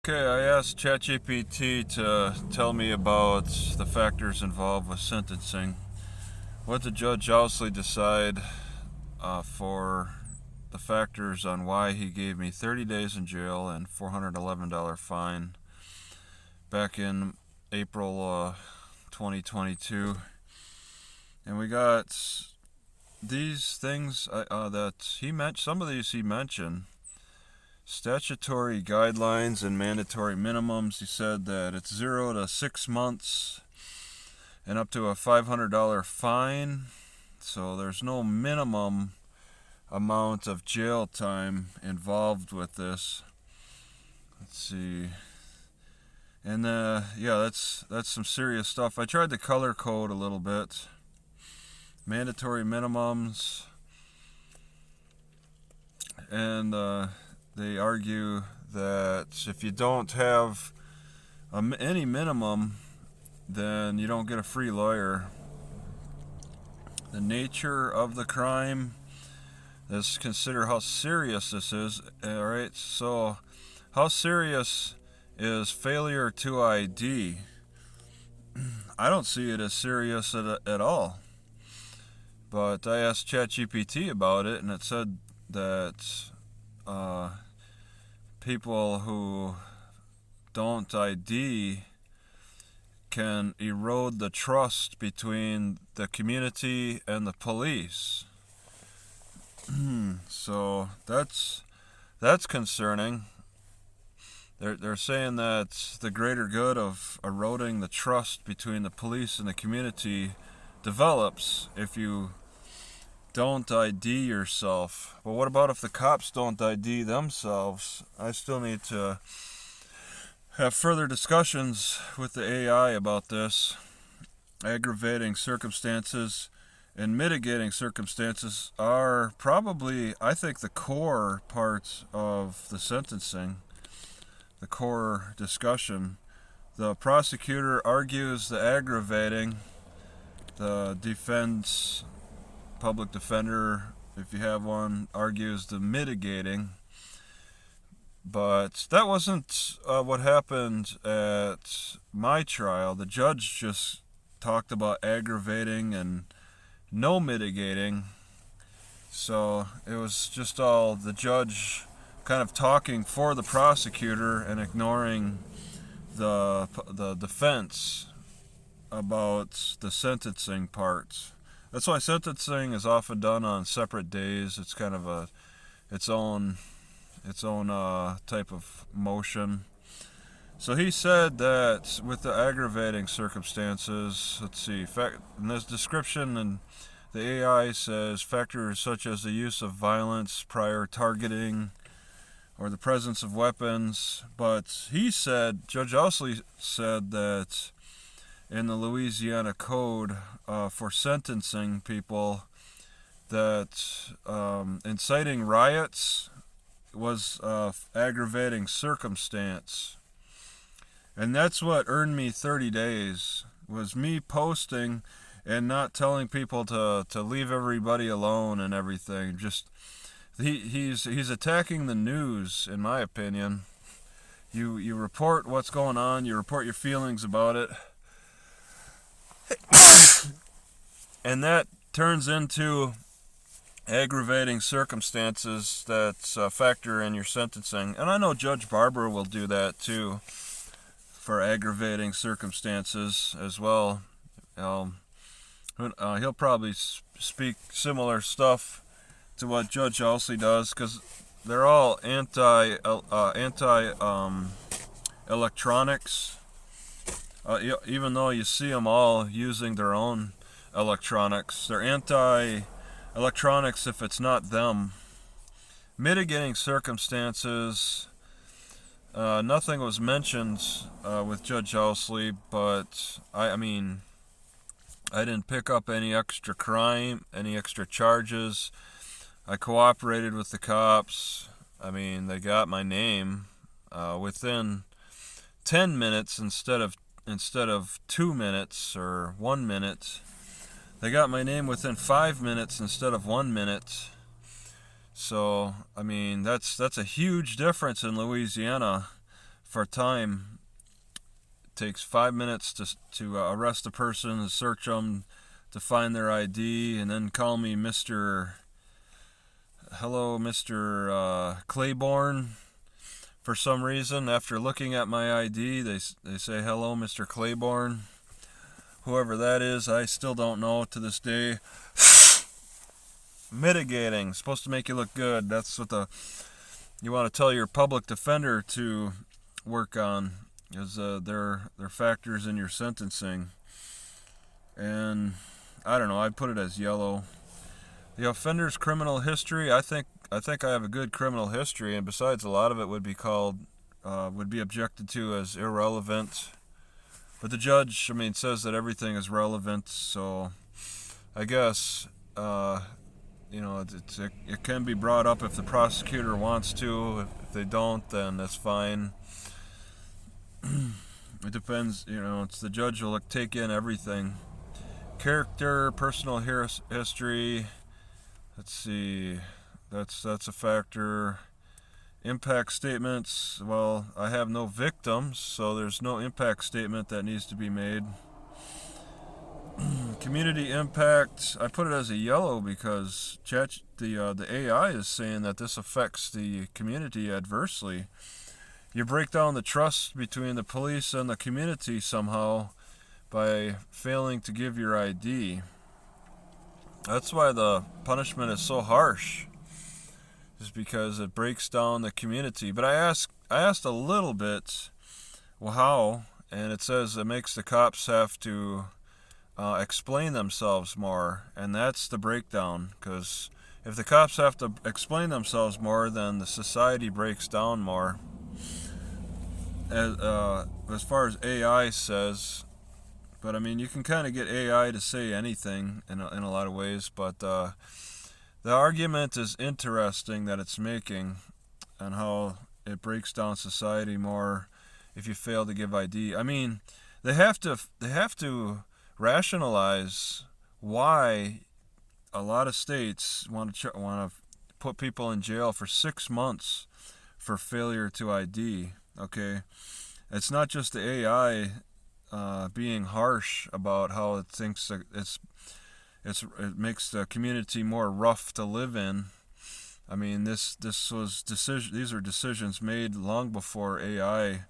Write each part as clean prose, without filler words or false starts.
Okay, I asked ChatGPT to tell me about the factors involved with sentencing. What did Judge Owsley decide for the factors on why he gave me 30 days in jail and $411 fine back in April 2022? And we got these things that he mentioned. Some of these he mentioned. Statutory guidelines and mandatory minimums. He said that it's 0 to 6 months and up to a $500 fine. So there's no minimum amount of jail time involved with this. Let's see. And yeah, that's some serious stuff. I tried to color code a little bit. Mandatory minimums. And they argue that if you don't have any minimum, then you don't get a free lawyer. The nature of the crime, let's consider how serious this is. Alright, so how serious is failure to ID? I don't see it as serious at all. But I asked ChatGPT about it, and it said that people who don't ID can erode the trust between the community and the police. So that's concerning. They're saying that the greater good of eroding the trust between the police and the community develops if you don't ID yourself. But what about if the cops don't ID themselves? I still need to have further discussions with the AI about this. Aggravating circumstances and mitigating circumstances are probably, I think, the core parts of the sentencing, the core discussion. The prosecutor argues the aggravating, the defense, public defender, if you have one, argues the mitigating. But that wasn't what happened at my trial. The judge just talked about aggravating and no mitigating. So it was just all the judge kind of talking for the prosecutor and ignoring the defense about the sentencing part. That's why sentencing is often done on separate days. It's kind of its own type of motion. So he said that with the aggravating circumstances, let's see, in this description, and the AI says factors such as the use of violence, prior targeting, or the presence of weapons. But he said, Judge Owsley said that in the Louisiana Code for sentencing people, that inciting riots was aggravating circumstance. And that's what earned me 30 days, was me posting and not telling people to leave everybody alone and everything. Just he's attacking the news, in my opinion. You report what's going on, you report your feelings about it, and that turns into aggravating circumstances that's a factor in your sentencing. And I know Judge Barber will do that too for aggravating circumstances as well. He'll probably speak similar stuff to what Judge Owsley does, because they're all anti electronics. Even though you see them all using their own electronics, they're anti-electronics if it's not them. Mitigating circumstances, nothing was mentioned with Judge Owsley, but I didn't pick up any extra crime, any extra charges. I cooperated with the cops. They got my name within 10 minutes instead of 2 minutes or 1 minute. They got my name within 5 minutes instead of 1 minute. So, that's a huge difference in Louisiana for time. It takes 5 minutes to arrest a person, to search them, to find their ID, and then call me Mr. Hello, Mr. Claiborne. For some reason, after looking at my ID, they say, hello, Mr. Claiborne. Whoever that is, I still don't know to this day. Mitigating, supposed to make you look good. That's what you want to tell your public defender to work on, is their factors in your sentencing. And I don't know, I put it as yellow. The offender's criminal history, I think I have a good criminal history, and besides, a lot of it would be objected to as irrelevant. But the judge, says that everything is relevant, so I guess, it can be brought up if the prosecutor wants to. If they don't, then that's fine. It depends, it's the judge will take in everything. Character, personal history, let's see, that's a factor. Impact statements, well, I have no victims, so there's no impact statement that needs to be made. Community impact, I put it as a yellow because the AI is saying that this affects the community adversely. You break down the trust between the police and the community somehow by failing to give your ID. That's why the punishment is so harsh, is because it breaks down the community. But I asked a little bit, well, how? And it says it makes the cops have to explain themselves more, and that's the breakdown. Because if the cops have to explain themselves more, then the society breaks down more. As far as AI says, but you can kind of get AI to say anything in a lot of ways, but the argument is interesting that it's making, and how it breaks down society more if you fail to give ID. They have to rationalize why a lot of states want to put people in jail for 6 months for failure to ID. Okay, it's not just the AI being harsh about how it thinks that it makes the community more rough to live in. These are decisions made long before AI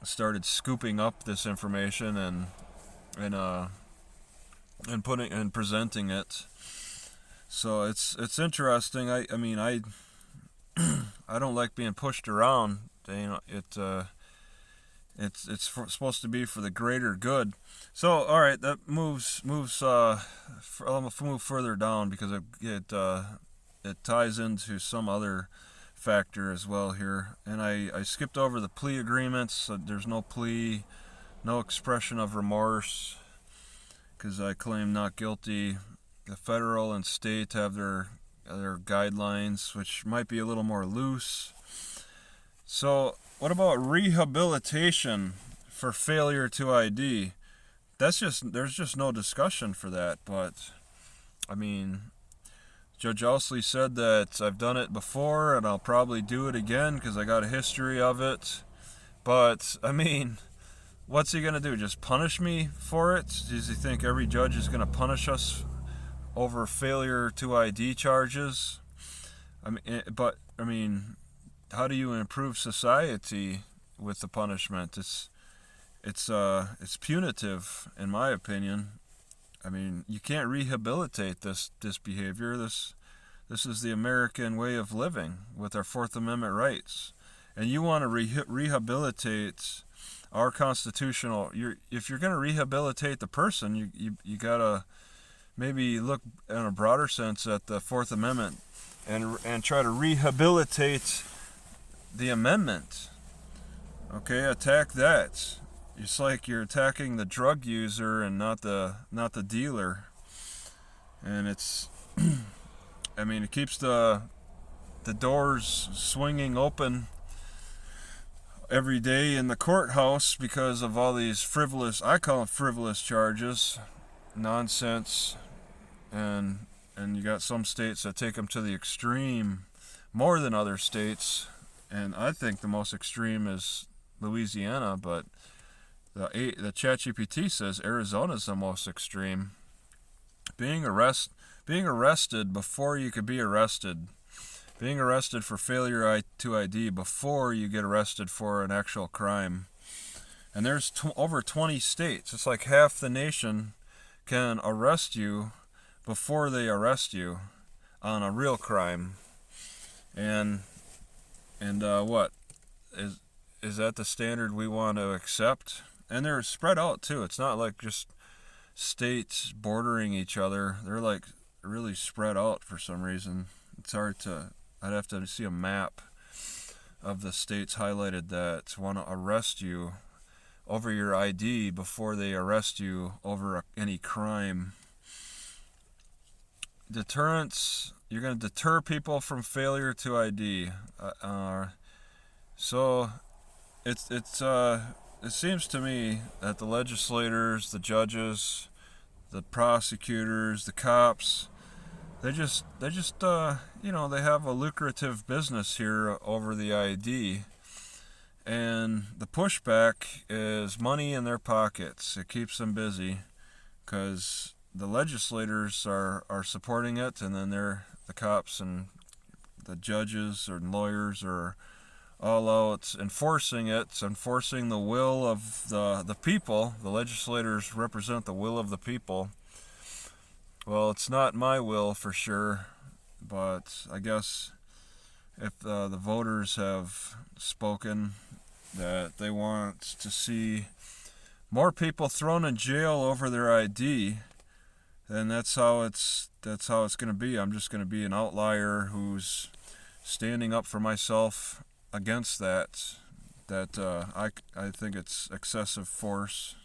started scooping up this information and presenting it. So it's interesting. I don't like being pushed around. It's supposed to be for the greater good. So, all right, that moves. I'll move further down because it ties into some other factor as well here. And I skipped over the plea agreements. So there's no plea, no expression of remorse, because I claim not guilty. The federal and state have their guidelines, which might be a little more loose. So, what about rehabilitation for failure to ID? There's just no discussion for that. But Judge Ousley said that I've done it before and I'll probably do it again because I got a history of it. But what's he gonna do? Just punish me for it? Does he think every judge is gonna punish us over failure to ID charges? How do you improve society with the punishment? It's punitive, in my opinion. You can't rehabilitate this behavior. This is the American way of living with our Fourth Amendment rights, and you want to rehabilitate our constitutional. If you're going to rehabilitate the person, you gotta maybe look in a broader sense at the Fourth Amendment and try to rehabilitate the amendment. Okay, attack that. It's like you're attacking the drug user and not the dealer. And it's it keeps the doors swinging open every day in the courthouse because of all these I call them frivolous charges, nonsense. And you got some states that take them to the extreme more than other states. And I think the most extreme is Louisiana, but the ChatGPT says Arizona's the most extreme. Being arrested before you could be arrested. Being arrested for failure to ID before you get arrested for an actual crime. And there's over 20 states. It's like half the nation can arrest you before they arrest you on a real crime. And what is that the standard we want to accept? And they're spread out too. It's not like just states bordering each other. They're like really spread out for some reason. It's hard to. I'd have to see a map of the states highlighted that want to arrest you over your ID before they arrest you over any crime. Deterrence. You're going to deter people from failure to ID. So it seems to me that the legislators, the judges, the prosecutors, the cops, they just they have a lucrative business here over the ID, and the pushback is money in their pockets. It keeps them busy because the legislators are supporting it, and then the cops and the judges or lawyers are all out enforcing it, enforcing the will of the people. The legislators represent the will of the people. Well, it's not my will for sure, but I guess if the voters have spoken that they want to see more people thrown in jail over their ID, then that's how it's going to be. I'm just going to be an outlier who's standing up for myself against that. I think it's excessive force.